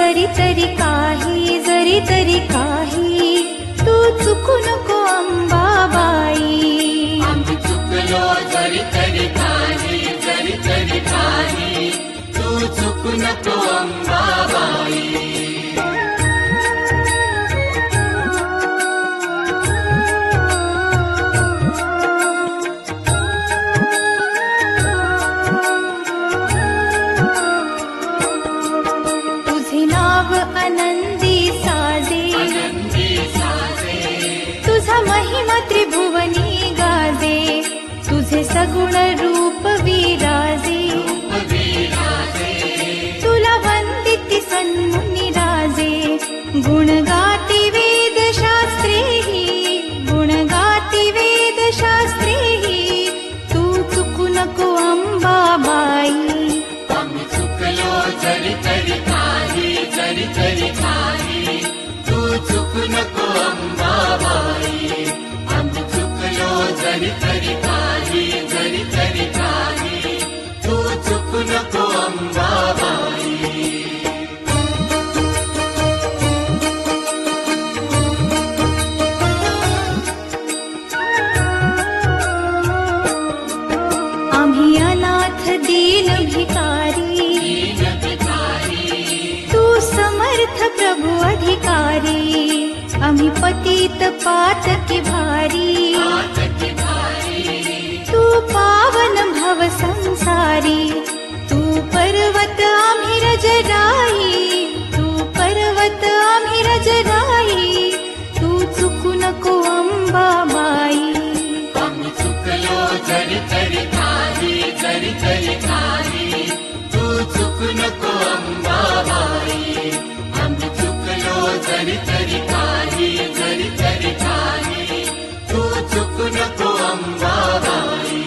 जरी तरी काही तू चुकू नको अंबाबाई. आम्ही चुकलो जरी तरी काही तू चुकू नको अंबाबाई. तुझे नाव आनंदी साजे, तुझा महिमा त्रिभुवनी गाजे, तुझे सगुण रूप विराजे, तुला वंदिती सन्मुनी राजे. गुण गाती वेदशास्त्रेहि, गुण गाती वेदशास्त्रेहि, तू चुकू नको अंबाबाई. आम्ही चुकलो जरी तरी काही तू चुकू नको अंबाबाई. आम्ही चुकलो जरी तरी काही तू चुकू नको अंबाबाई. आम्ही अनाथ दीन भिकारी, तू समर्थ प्रभु अधिकारी. आम्ही पतित पातकी भारी, तू पावन भव संसारी. तू पर्वत आम्ही रजराई, तू पर्वत आम्ही रजराई. तू चुकू नको अंबाबाई. आम्ही चुकलो जरी तरी काही तू चुकू नको अंबाबाई. आम्ही चुकलो जरी तरी काही तू चुकू नको अंबाबाई.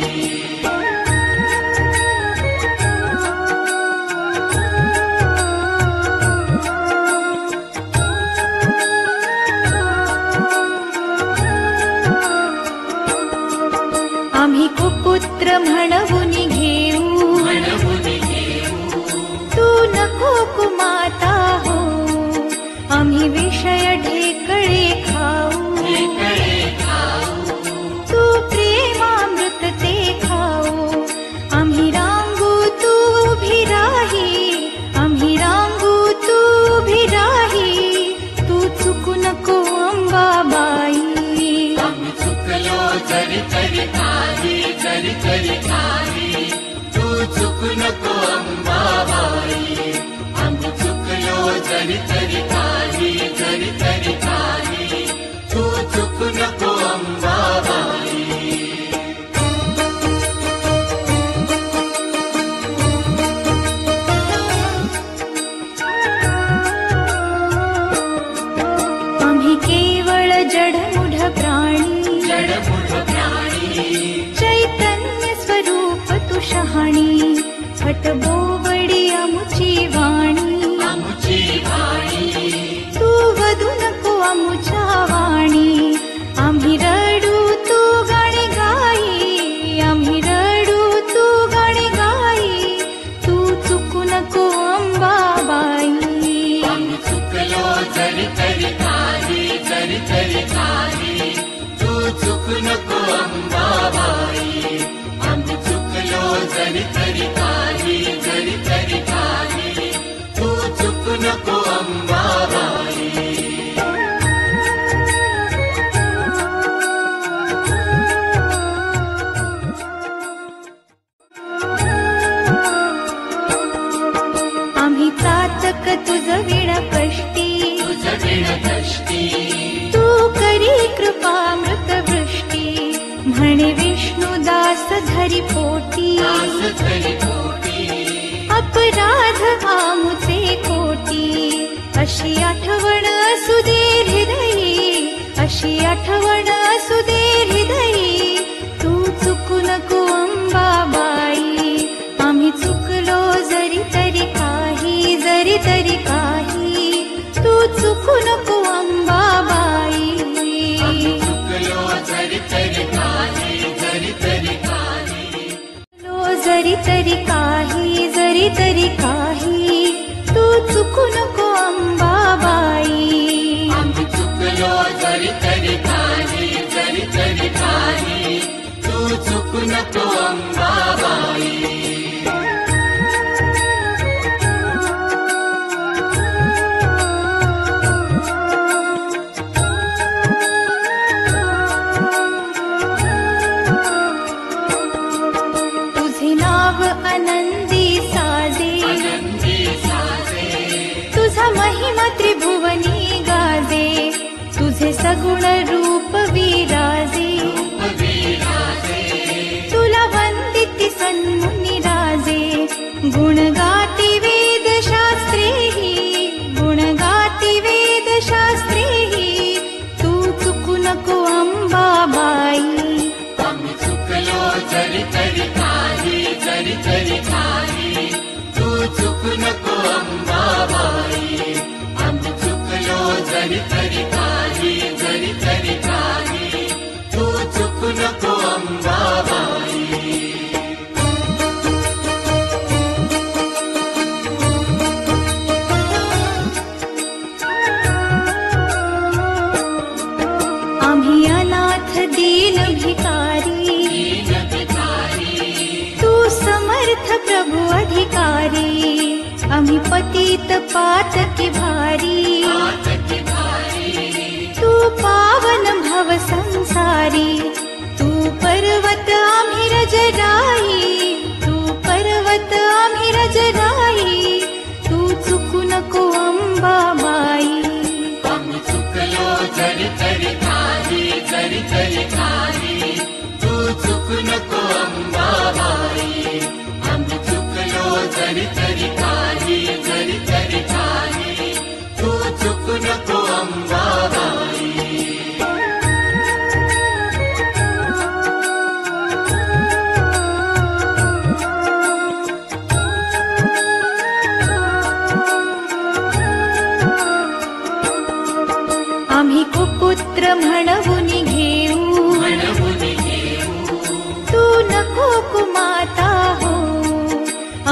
आम्ही कुपुत्र म्हणवून घेऊ, तू नको कुमाता हो. आम्ही विषय ढेकळे खाऊ, तू प्रेमामृत ते खाऊ. आम्ही रांगू तू उभी राही, आम्ही रांगू तू उभी राही. तू चुकू नको अंबाबाई. आम्ही चुकलो जरी तरी काही तू चुकू नको अंबाबाई. आम्ही चुकलो जरी तरी काही तू चुकू नको अंबाबाई. आम्ही केवळ जडमूढ प्राणी, चैतन्य स्वरूप तू शहाणी. हटबोबडी आमुची वाणी, तू वधू नको आमुच्या वाणी. आम्ही रडू तू गाणी गाई, आम्ही रडू तू गाणी गाई. तू चुकू नको अंबाबाई. आम्ही चुकलो जरी तरी काही तू चुकू नको अंबाबाई. आम्ही चुकलो जरी तरी काही तू चुकू नको अंबाबाई. आम्ही चातक तुझ विण कष्टी, तू करी कृपामृत वृष्टी. म्हणे विष्णुदास धरी पोटी, अपराध आमुचे कोटी. अशी आठवण असू दे हृदयी, अशी आठवण असू दे हृदयी. तू चुकू नको अंबाबाई. आम्ही चुकलो जरी तरी काही तू चुकू नको अंबाबाई. आम्ही चुकलो जरी तरी काही जरी तरी काही तू चुकू नको अंबाबाई. चुकू नको अंबाबाई. तुझे नाव आनंदी साजे, तुझा महिमा त्रिभुवनी गाजे, तुझे सगुण रूप विराजे. तुला वंदिती सन्मुनी राजे, गुण गाती वेद शास्त्रेहि, गुण गाती वेद शास्त्रेहि. तू चुकू नको अंबाबाई. आम्ही चुकलो जरी तरी काही, जरी तरी काही. तू चुकू नको अंबाबाई. आम्ही चुकलो जरी तरी काही, जरी तरी काही. तू चुकू नको अंबाबाई. आम्ही अनाथ दीन भिकारी, तू समर्थ प्रभु अधिकारी. आम्ही पतित पातकी भारी, तू पावन भव संसारी. तू पर्वत आम्ही रजराई, तू पर्वत आम्ही रजराई. तू चुकू नको अंबाबाई. आम्ही चुकलो जरी तरी काही, जरी तरी काही. तू चुकू नको अंबाबाई. आम्ही चुकलो जरी तरी काही, जरी तरी काही. तू चुकू नको अंबाबाई. आम्ही कुपुत्र म्हणवुनी घेऊ, तू नको कुमाता हो.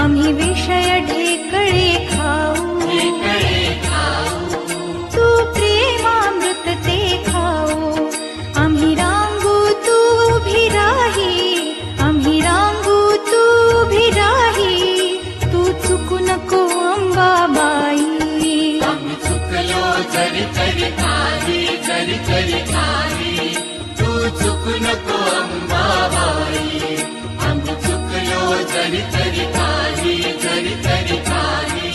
आम्ही विषय ढेकळे खाऊ, तू प्रेमामृत ते खाऊ. आम्ही रांगू तू उभी राही, आम्ही रांगू तू उभी राही. तू चुकू नको अंबाबाई. आम्ही चुकलो जरी तरी काही, जरी तरी काही. तू चुकू नको अंबाबाई. आम्ही चुकलो जरी तरी काही, जरी तरी काही.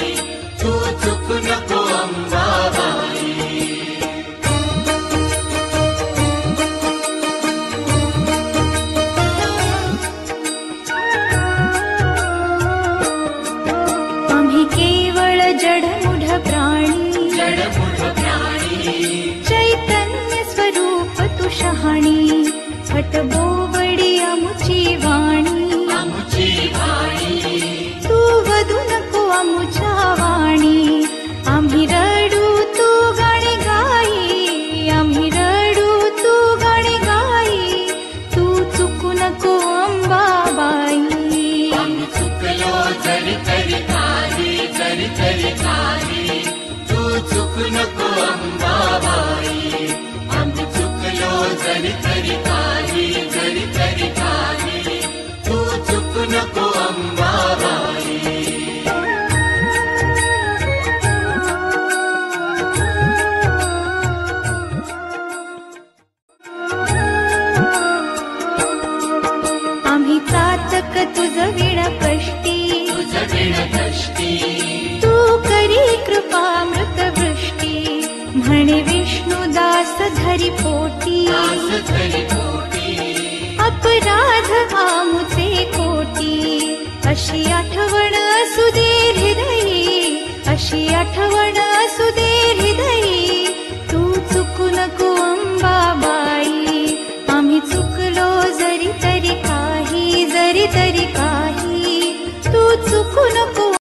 तू चुकू नको अंबाबाई. आम्ही केवळ जडमूढ प्राणी, जडमूढ प्राणी. चैतन्य स्वरूप तू शहाणी. हटबोबडी आमुची वाणी, आमुची वाणी. तू वधू नको आमुच्या वाणी. आम्ही रडू तू गाणी गाई, आम्ही रडू तू गाणी गाई. तू चुकू नको अंबाबाई. आम्ही चुकलो जरी तरी काही, जरी तरी काही. तू चुकू नको अंबाबाई. आम्ही चुकलो जरी तरी काही, जरी तरी काही. तू चुकू नको अंबाबाई. आम्ही चातक तुझ विण कष्टी, तुझ विण कष्टी. तू करी कृपामृत वृष्टी. म्हणे विष्णुदास धरी पोटी, दास धरी पोटी. अपराध आमुचे कोटी. अशी आठवण असू दे हृदयी, अशी आठवण